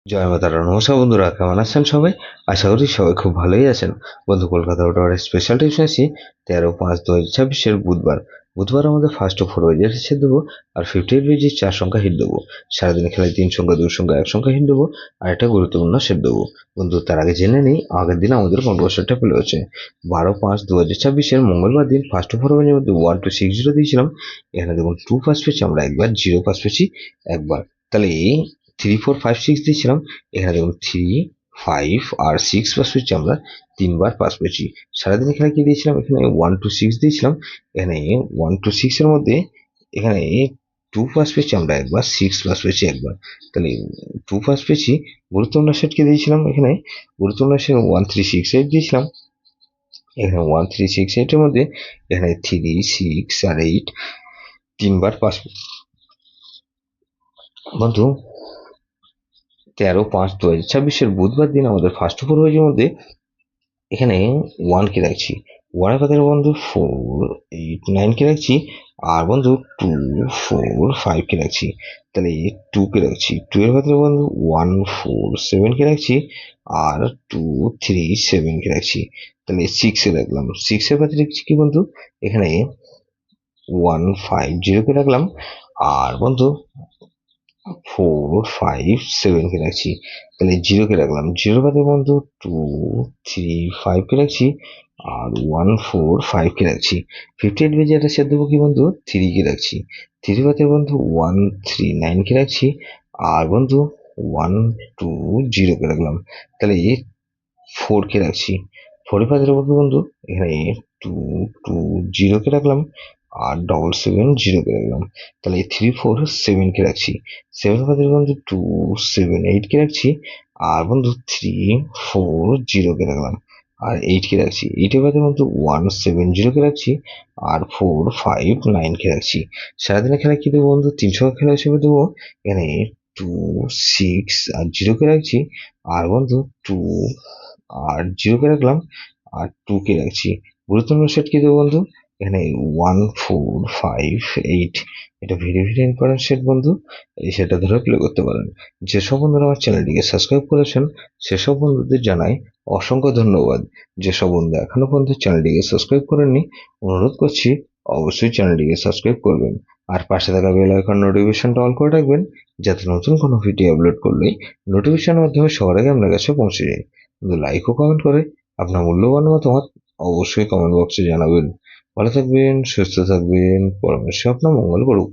জয় মা তারা। নমস্কার বন্ধুরা, কেমন আছেন সবাই? আশা করি সবাই খুব ভালোই আছেন। বন্ধু, কলকাতা ওঠার স্পেশাল টিপস আসি 13/5/2026 বুধবার। বুধবার আমাদের ফার্স্ট ও 4 উইকেট হিট দেবো, আর 58 বিজি 4 সংখ্যা হিট দেবো। সারাদিনে খেলায় 3 সংখ্যা 2 সংখ্যা 1 সংখ্যা হিট দেবো, আর একটা গুরুত্বপূর্ণ সেট দেবো। বন্ধু, তার আগে জেনে নেই আগের দিন আমাদের কোন বছরটা পেলে হচ্ছে 12/5/2026 মঙ্গলবার দিন ফার্স্ট ও 4 ওভারের মধ্যে 1-2-6-0 দিয়েছিলাম। এখানে দেখুন 2 পাস পেয়েছি আমরা একবার, 0 পাস পেয়েছি একবার। তাহলে এই 3-4-5-6 দিয়েছিলাম, এখানে দেখুন 3, 5 আর 6 পাস পেয়েছি আমরা 3বার পাস পেয়েছি। সারাদিনে খেলা কি দিয়েছিলাম, এখানে 1-2-6 দিয়েছিলাম। এখানে 1-2-6 এর মধ্যে এখানে 2 পাস পেয়েছি আমরা একবার, 6 পাস পেয়েছি একবার। তাহলে 2 পাস পেয়েছি। গুরুত্বপূর্ণ সেটকে দিয়েছিলাম, এখানে গুরুত্বপূর্ণ সেট 1-3-6-8 দিয়েছিলাম। এখানে 1-3-6-8 এর মধ্যে এখানে 3, 6 আর 8 3বার পাস। বন্ধু, 13/5/2026 বুধবার দিন আমাদের ফার্স্ট ওভার হয়েছে মধ্যে এখানে 1 কে রাখছি। 1 এর পাতার বন্ধু 4, 8, 9 কে রাখছি। আর বন্ধু 2, 4, 5 কে রাখছি। তাহলে 2 কে রাখছি। 2 এর পাতার বন্ধু 1, 4, 7 কে রাখছি। আর 2, 3, 7 কে রাখছি। তাহলে 6 এ রাখলাম। 6 এর পাতায় রাখছি কি বন্ধু, এখানে 1, 5, 0 কে রাখলাম। আর বন্ধু 4, 5, 7 কে রাখছি। তাহলে 0 কে রাখলাম। 0 বাদে বন্ধু 2, 3, 5 কে রাখছি। আর 1, 4, 5 কে রাখছি। 58 বেজে একটা সেট দেবো কি বন্ধু, 3 কে রাখছি। 3 বাদে বন্ধু 1, 3, 9 কে রাখছি। আর বন্ধু 1, 2, 0 কে রাখলাম। তাহলে 4 কে রাখছি। 4 এর পাশে রাখবো বন্ধু, এখানে 2, 2, 0 কে রাখলাম। আর 7, 7, 0 কে রাখলাম। তাহলে 3, 4, 7 কে রাখছি। 7 এর পাশে বন্ধু 2, 7, 8 কে রাখছি। আর বন্ধু 3, 4, 0 কে রাখলাম। আর 8 কে রাখছি। 8 এর পাশে বন্ধু 1, 7, 0 কে রাখছি। আর 4, 5, 9 কে রাখছি। সারাদিনের খেলা কি দেবো বন্ধু, 3 সংখ্যা খেলা হিসেবে দেবো। এখানে 2, 6 আর 0 কে রাখছি। আর বন্ধু 2 আর 0 কে রাখলাম। আর 2 কে রাখছি। গুরুত্বপূর্ণ সেট কি দেবো বন্ধু, এখানে 1, 4, 5, 8। এটা ভেরি ভেরি ইম্পর্টেন্ট সেট বন্ধু। এই সেটটা ধরে প্লে করতে পারেন। যেসব বন্ধুরা আমার চ্যানেলটিকে সাবস্ক্রাইব করেছেন সেসব বন্ধুদের জানাই অসংখ্য ধন্যবাদ। যেসব বন্ধু এখনো পর্যন্ত চ্যানেলটিকে সাবস্ক্রাইব করেননি, অনুরোধ করছি অবশ্যই চ্যানেলটিকে সাবস্ক্রাইব করবেন। আর পাশে থাকা বেল আইকন নোটিফিকেশনটা অন করে রাখবেন, যাতে নতুন কোনো ভিডিও আপলোড করলেই নোটিফিকেশনের মাধ্যমে সবার আগে আপনার কাছে পৌঁছে যায়। লাইক ও কমেন্ট করে আপনার মূল্যবান মতামত অবশ্যই কমেন্ট বক্সে জানাবেন। ভালো থাকবেন, সুস্থ থাকবেন, পরমেশ্বর আপনার মঙ্গল করুক।